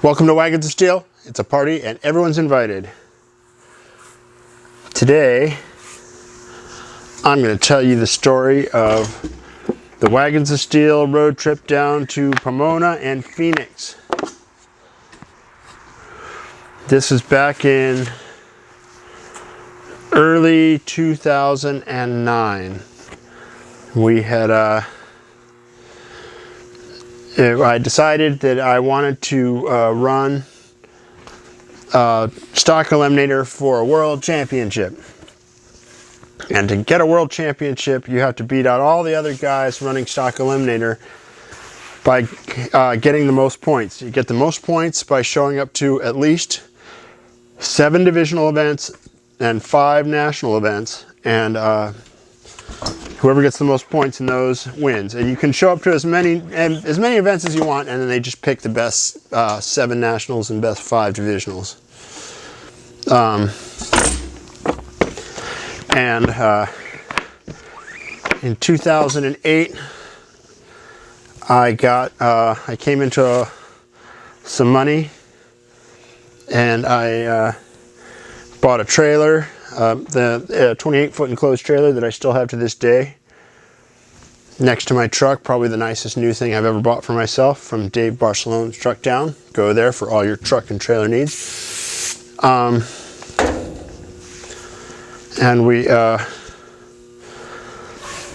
Welcome to Wagons of Steel. It's a party and everyone's invited. Today, I'm going to tell you the story of the Wagons of Steel road trip down to Pomona and Phoenix. This is back in early 2009. We had I decided that I wanted to run stock eliminator for a world championship. And to get a world championship, you have to beat out all the other guys running stock eliminator by getting the most points. You get the most points by showing up to at least 7 divisional events and 5 national events. And whoever gets the most points in those wins. And you can show up to as many events as you want, and then they just pick the best 7 nationals and best 5 divisionals. In 2008, I came into some money, and I bought a trailer. The 28-foot enclosed trailer that I still have to this day, next to my truck. Probably the nicest new thing I've ever bought for myself from Dave Barcelone's Truck Down. Go there for all your truck and trailer needs. And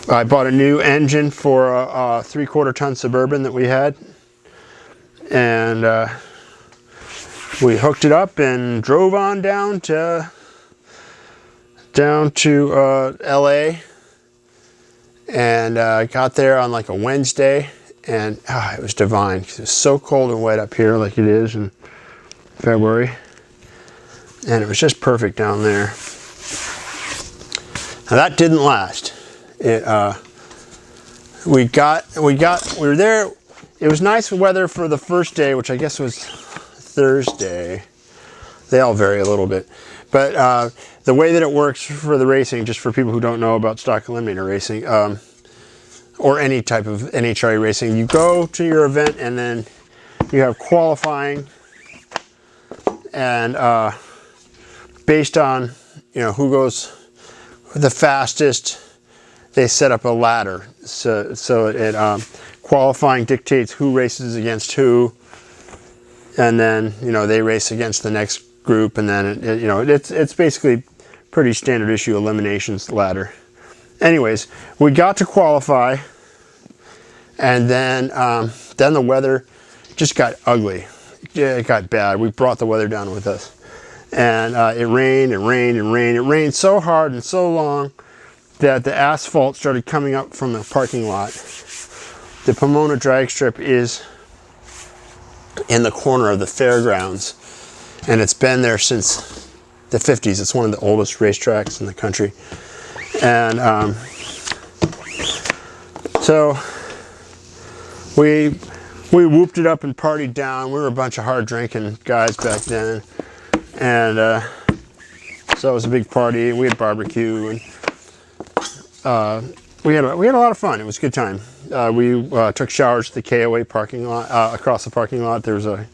I bought a new engine for a 3/4 ton Suburban that we had, and we hooked it up and drove on down to LA, and got there on like a Wednesday, and it was divine because it's so cold and wet up here like it is in February, and it was just perfect down there. Now that didn't last. We were there. It was nice weather for the first day, which I guess was Thursday. They all vary a little bit, but the way that it works for the racing, just for people who don't know about stock eliminator racing, or any type of NHRA racing, you go to your event and then you have qualifying, and based on who goes the fastest, they set up a ladder. So qualifying dictates who races against who, and then they race against the next group, and then it's basically pretty standard issue eliminations ladder. Anyways, we got to qualify, and then the weather just got ugly. It got bad. We brought the weather down with us, and it rained and rained and rained. It rained so hard and so long that the asphalt started coming up from the parking lot. The Pomona drag strip is in the corner of the fairgrounds, and it's been there since the 50s. It's one of the oldest racetracks in the country. And so we whooped it up and partied down. We were a bunch of hard drinking guys back then, and so it was a big party. We had barbecue, and we had a lot of fun. It was a good time. We took showers at the KOA parking lot. Across the parking lot there was a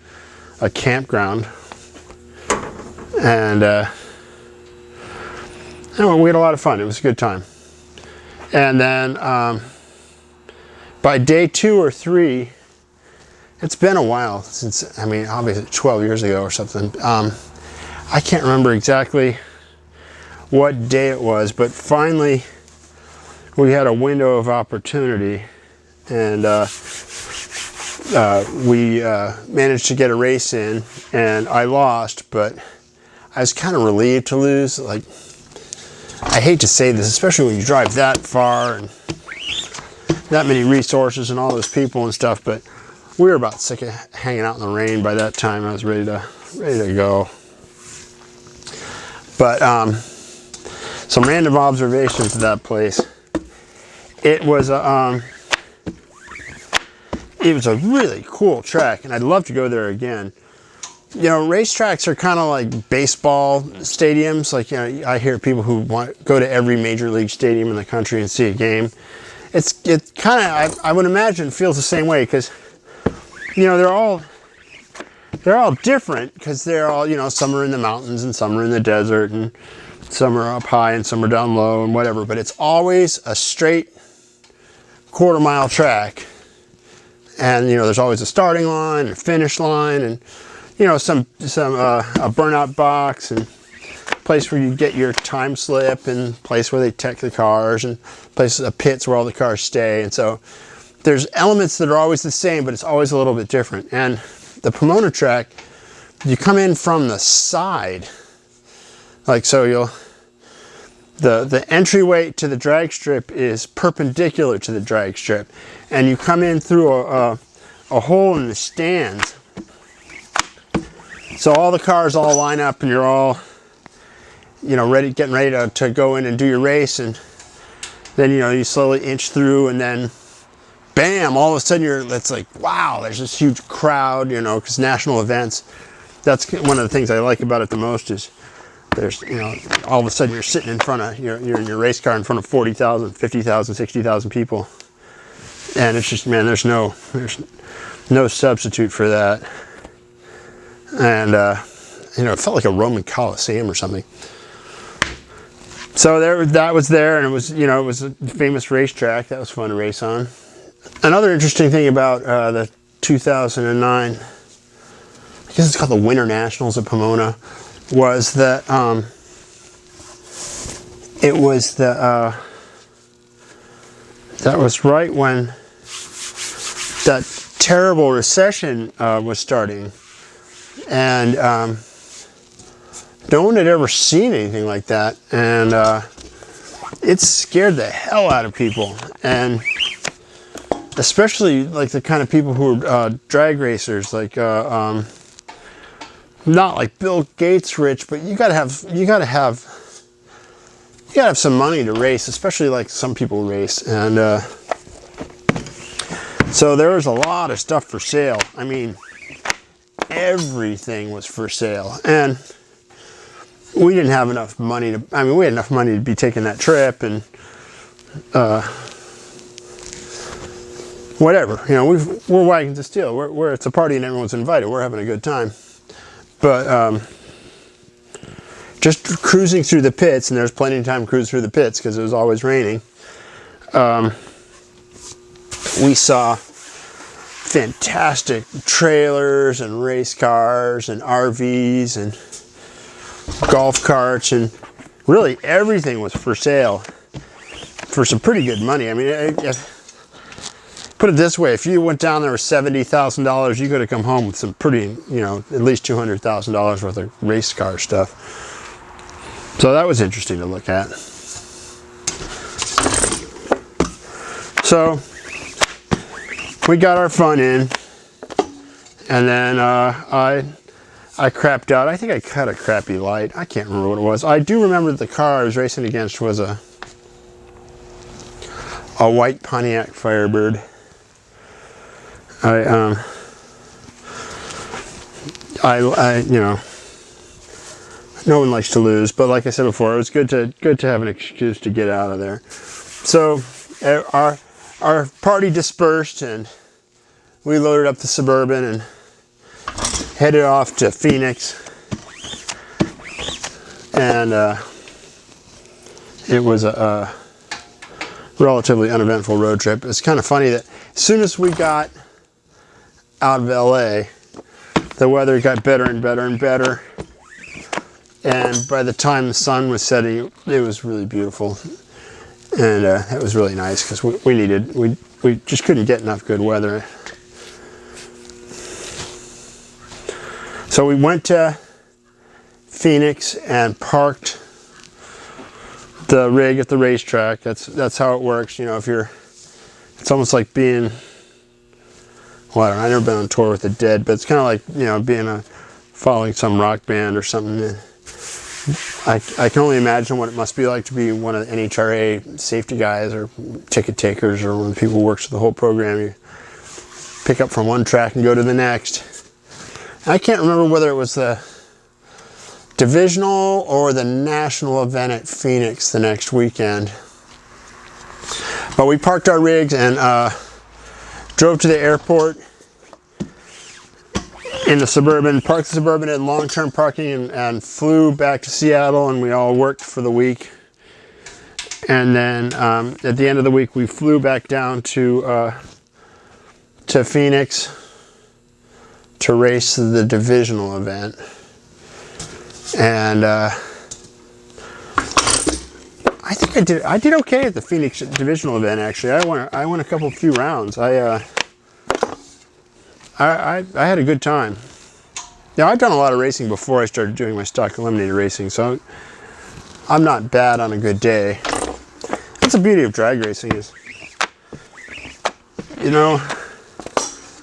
campground, and we had a lot of fun. It was a good time. And then by day 2 or 3, it's been a while since, obviously 12 years ago or something. I can't remember exactly what day it was, but finally we had a window of opportunity, and we managed to get a race in, and I lost, but I was kind of relieved to lose. Like, I hate to say this, especially when you drive that far and that many resources and all those people and stuff, but we were about sick of hanging out in the rain by that time. I was ready to go. But some random observations of that place. It was a really cool track, and I'd love to go there again. Racetracks are kind of like baseball stadiums. Like, I hear people who want to go to every major league stadium in the country and see a game. It kind of, I would imagine, feels the same way, because they're all they're all different because they're all, you know, some are in the mountains and some are in the desert and some are up high and some are down low and whatever, but it's always a straight quarter-mile track. And, you know, there's always a starting line and a finish line and, you know, a burnout box and place where you get your time slip and place where they check the cars and places, pits where all the cars stay. And so there's elements that are always the same, but it's always a little bit different. And the Pomona track, you come in from the side, like so the entryway to the drag strip is perpendicular to the drag strip, and you come in through a hole in the stands. So all the cars all line up and you're all, you know, getting ready to go in and do your race, and then, you know, you slowly inch through and then bam, all of a sudden it's like, wow, there's this huge crowd, you know, because national events, that's one of the things I like about it the most is there's, you know, all of a sudden you're sitting in front of, you're in your race car in front of 40,000, 50,000, 60,000 people. And it's just, man, there's no substitute for that. And, you know, it felt like a Roman Coliseum or something. So that was there, and it was, you know, it was a famous racetrack. That was fun to race on. Another interesting thing about the 2009, I guess it's called the Winter Nationals at Pomona, was that it was that was right when that terrible recession was starting, and no one had ever seen anything like that, and it scared the hell out of people, and especially like the kind of people who are drag racers, like not like Bill Gates rich, but you gotta have some money to race, especially like some people race, and so there was a lot of stuff for sale. I mean, everything was for sale, and we didn't have enough money to, I mean, we had enough money to be taking that trip and whatever, you know, we're Wagons of Steel. We're it's a party and everyone's invited. We're having a good time. But just cruising through the pits, and there's plenty of time to cruise through the pits because it was always raining. We saw fantastic trailers and race cars and RVs and golf carts, and really everything was for sale for some pretty good money. I mean, put it this way, if you went down there with $70,000, you could have come home with some pretty, you know, at least $200,000 worth of race car stuff. So that was interesting to look at. So we got our fun in, and then I crapped out. I think I cut a crappy light. I can't remember what it was. I do remember that the car I was racing against was a white Pontiac Firebird. I you know, no one likes to lose, but like I said before, it was good to have an excuse to get out of there. So our party dispersed, and we loaded up the Suburban and headed off to Phoenix, and it was a relatively uneventful road trip. It's kind of funny that as soon as we got out of LA, the weather got better and better and better, and by the time the sun was setting, it was really beautiful, and it was really nice because we just couldn't get enough good weather. So we went to Phoenix and parked the rig at the racetrack. That's how it works. You know, it's almost like being, well, I don't know, I've never been on tour with the Dead, but it's kind of like, you know, following some rock band or something. I can only imagine what it must be like to be one of the NHRA safety guys or ticket takers, or one of the people who works the whole program. You pick up from one track and go to the next. I can't remember whether it was the divisional or the national event at Phoenix the next weekend. But we parked our rigs and drove to the airport, in the Suburban, parked the Suburban in long-term parking, and flew back to Seattle, and we all worked for the week. And then at the end of the week, we flew back down to Phoenix to race the divisional event. And I think I did okay at the Phoenix divisional event, actually. I won a few rounds. I had a good time. Now, I've done a lot of racing before I started doing my stock eliminator racing, so I'm not bad on a good day. That's the beauty of drag racing is, you know,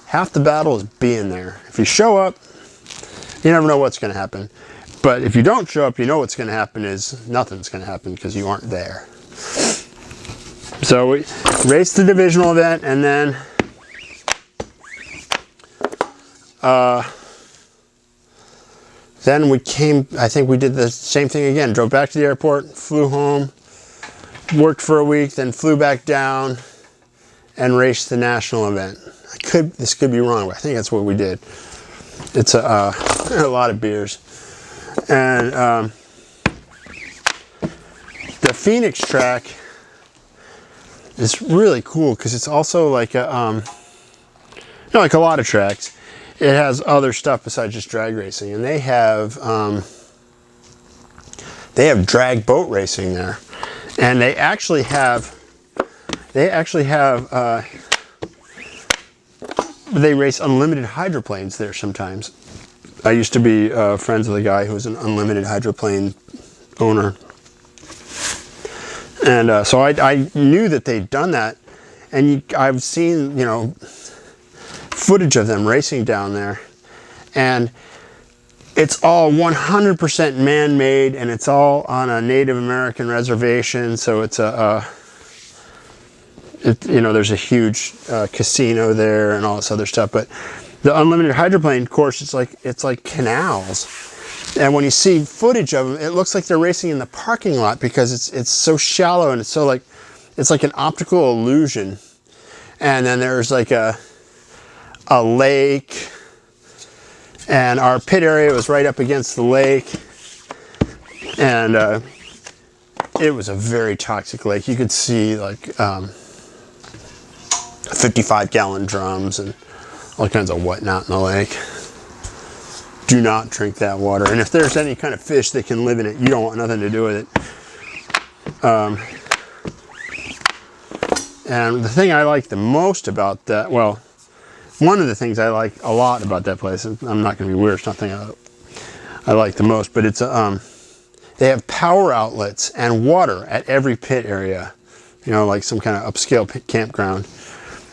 half the battle is being there. If you show up, you never know what's going to happen. But if you don't show up, you know what's going to happen is nothing's going to happen because you aren't there. So we raced the divisional event, and then we came, I think we did the same thing again. Drove back to the airport, flew home, worked for a week, then flew back down and raced the national event. This could be wrong, but I think that's what we did. It's a lot of beers. And the Phoenix track is really cool because it's also like like a lot of tracks. It has other stuff besides just drag racing, and they have drag boat racing there, and they actually have they race unlimited hydroplanes there sometimes. I used to be friends with a guy who was an unlimited hydroplane owner. And so I knew that they'd done that. And I've seen, footage of them racing down there. And it's all 100% man-made, and it's all on a Native American reservation. So it's there's a huge casino there and all this other stuff. But the unlimited hydroplane course, it's like canals, and when you see footage of them, it looks like they're racing in the parking lot because it's so shallow, and it's like an optical illusion. And then there's like a lake, and our pit area was right up against the lake, and it was a very toxic lake. You could see like 55-gallon drums and all kinds of whatnot in the lake. Do not drink that water. And if there's any kind of fish that can live in it, you don't want nothing to do with it. And the thing I like the most about that, well, one of the things I like a lot about that place, and I'm not going to be weird, it's nothing I like the most, but it's they have power outlets and water at every pit area, like some kind of upscale campground.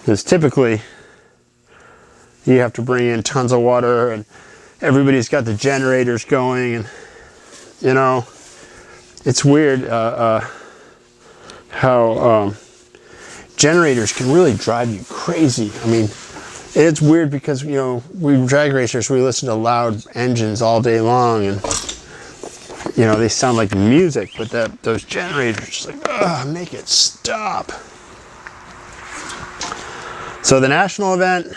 Because typically you have to bring in tons of water, and everybody's got the generators going, and it's weird how generators can really drive you crazy. I mean, it's weird because we drag racers, we listen to loud engines all day long, and they sound like music, but those generators make it stop. So the national event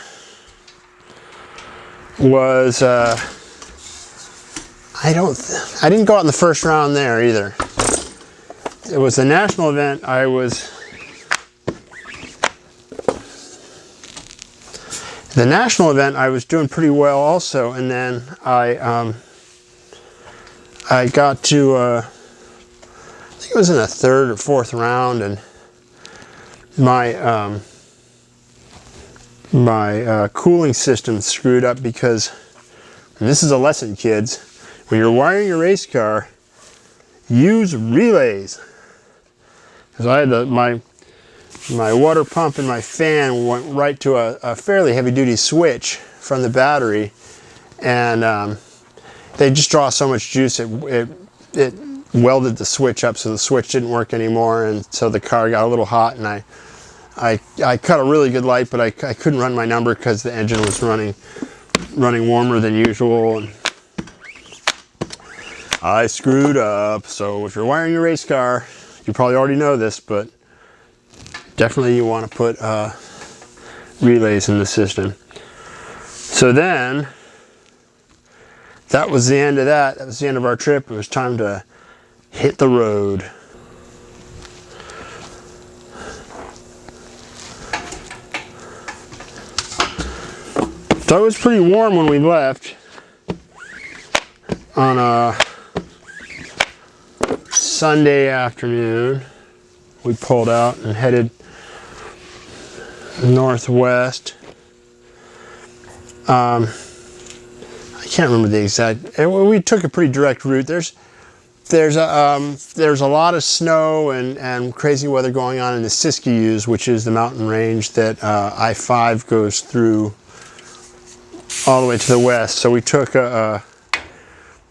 was I didn't go out in the first round there either. It was the national event. I was doing pretty well also, and then I got to I think it was in the third or fourth round, and my cooling system screwed up because, and this is a lesson, kids, when you're wiring your race car, use relays. Because I had my water pump and my fan went right to a fairly heavy duty switch from the battery, and they just draw so much juice it welded the switch up, so the switch didn't work anymore, and so the car got a little hot, and I cut a really good light, but I couldn't run my number because the engine was running warmer than usual, and I screwed up. So if you're wiring your race car, you probably already know this, but definitely you want to put relays in the system. So then that was the end of that. That was the end of our trip. It was time to hit the road. So it was pretty warm when we left on a Sunday afternoon. We pulled out and headed northwest. I can't remember the exact. We took a pretty direct route. There's a lot of snow and crazy weather going on in the Siskiyous, which is the mountain range that I-5 goes through all the way to the west. So we took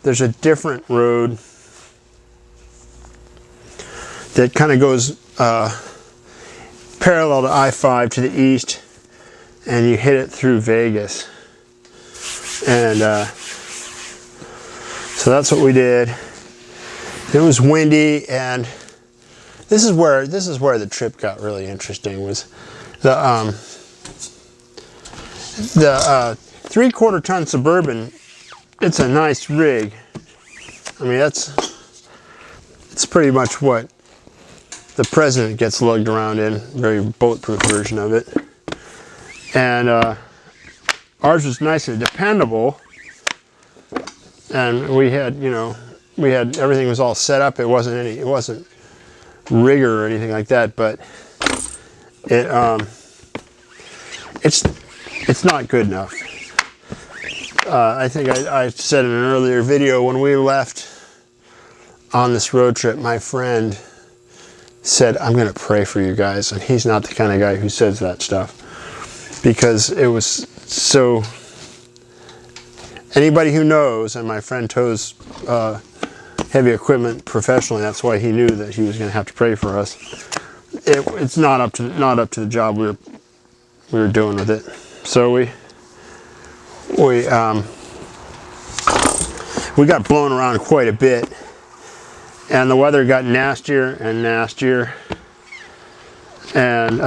there's a different road that kind of goes parallel to I-5 to the east, and you hit it through Vegas. And so that's what we did. It was windy, and this is where the trip got really interesting. Was the 3/4 ton Suburban. It's a nice rig. I mean, it's pretty much what the president gets lugged around in. Very bulletproof version of it. And ours was nice and dependable. And we had, everything was all set up. It wasn't rigor or anything like that, but it's not good enough. I think I said in an earlier video, when we left on this road trip, my friend said, "I'm going to pray for you guys," and he's not the kind of guy who says that stuff, because it was so. Anybody who knows, and my friend tows heavy equipment professionally, that's why he knew that he was going to have to pray for us. It's not up to the job we were doing with it. So we got blown around quite a bit, and the weather got nastier and nastier, and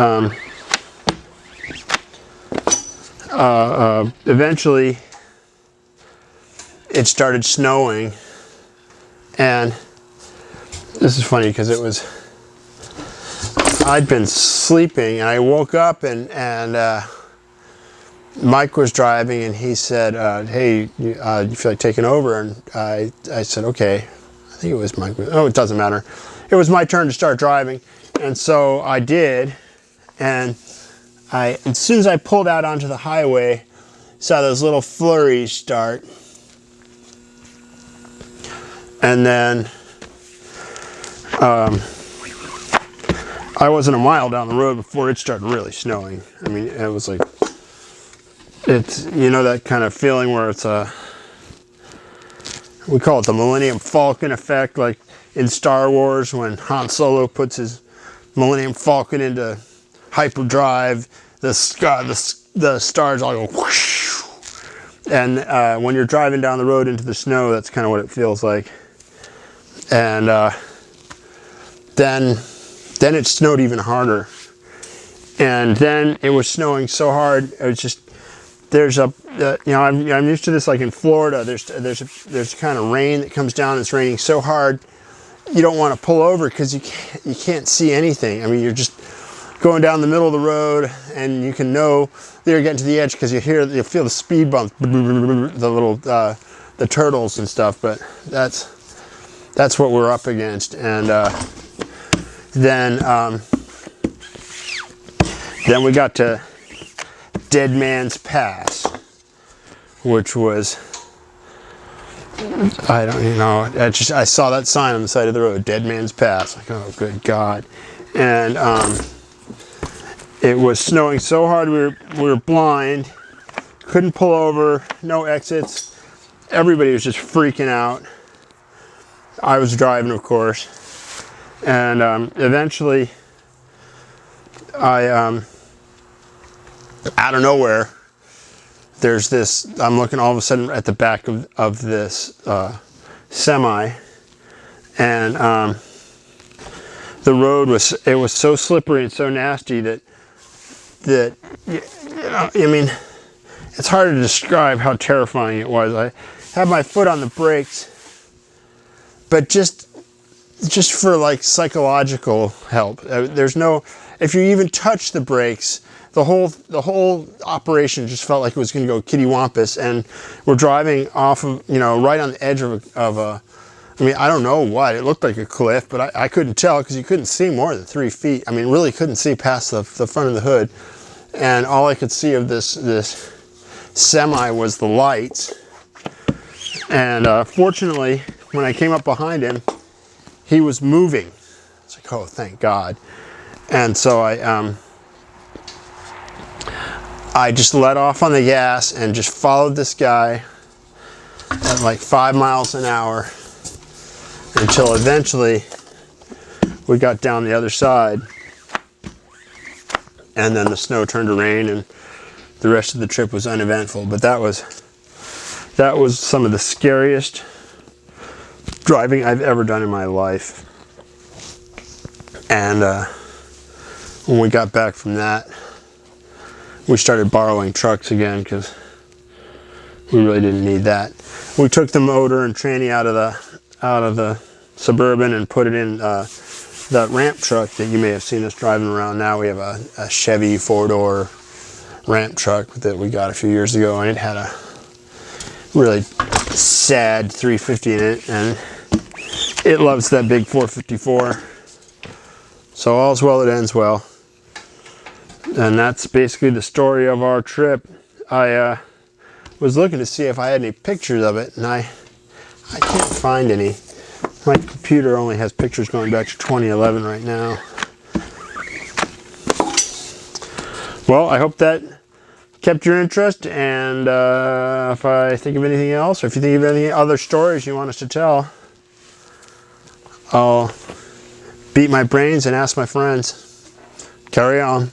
eventually it started snowing. And this is funny because I'd been sleeping, and I woke up, and Mike was driving, and he said, "Hey, you feel like taking over?" And I said, "Okay." I think it was Mike. Oh, it doesn't matter. It was my turn to start driving, and so I did. And as soon as I pulled out onto the highway, saw those little flurries start. And then I wasn't a mile down the road before it started really snowing. I mean, it was like, it's, that kind of feeling where it's we call it the Millennium Falcon effect, like in Star Wars when Han Solo puts his Millennium Falcon into hyperdrive, the stars all go whoosh. And when you're driving down the road into the snow, that's kind of what it feels like. And then it snowed even harder, and then it was snowing so hard. It was just, I'm used to this, like in Florida. There's kind of rain that comes down. It's raining so hard, you don't want to pull over because you can't see anything. I mean, you're just going down the middle of the road, and you can know that you're getting to the edge because you feel the speed bump, the little the turtles and stuff. But that's what we're up against. And then we got to Dead Man's Pass, which was, I saw that sign on the side of the road, Dead Man's Pass. Like, oh, good God. And it was snowing so hard we were blind, couldn't pull over, no exits. Everybody was just freaking out. I was driving, of course, and eventually out of nowhere, there's this, I'm looking all of a sudden at the back of this semi, and the road was so slippery and so nasty that I mean, it's hard to describe how terrifying it was. have my foot on the brakes, but just for like psychological help. There's no, if you even touch the brakes, the whole operation just felt like it was going to go kittywampus. And we're driving off of, you know, right on the edge of a I mean, I don't know what, it looked like a cliff, but I couldn't tell because you couldn't see more than 3 feet. I mean, really couldn't see past the front of the hood. And all I could see of this semi was the lights. And fortunately, when I came up behind him, he was moving. It's like, oh, thank God. And so I just let off on the gas and just followed this guy at like 5 miles an hour until eventually we got down the other side. And then the snow turned to rain and the rest of the trip was uneventful. But that was some of the scariest driving I've ever done in my life. And when we got back from that, we started borrowing trucks again because we really didn't need that. We took the motor and tranny out of the Suburban and put it in that ramp truck that you may have seen us driving around now. We have a Chevy 4-door ramp truck that we got a few years ago, and it had a really sad 350 in it, and it loves that big 454. So all's well that ends well. And that's basically the story of our trip. I was looking to see if I had any pictures of it, and I can't find any. My computer only has pictures going back to 2011 right now. Well, I hope that kept your interest, and if I think of anything else, or if you think of any other stories you want us to tell, I'll beat my brains and ask my friends. Carry on.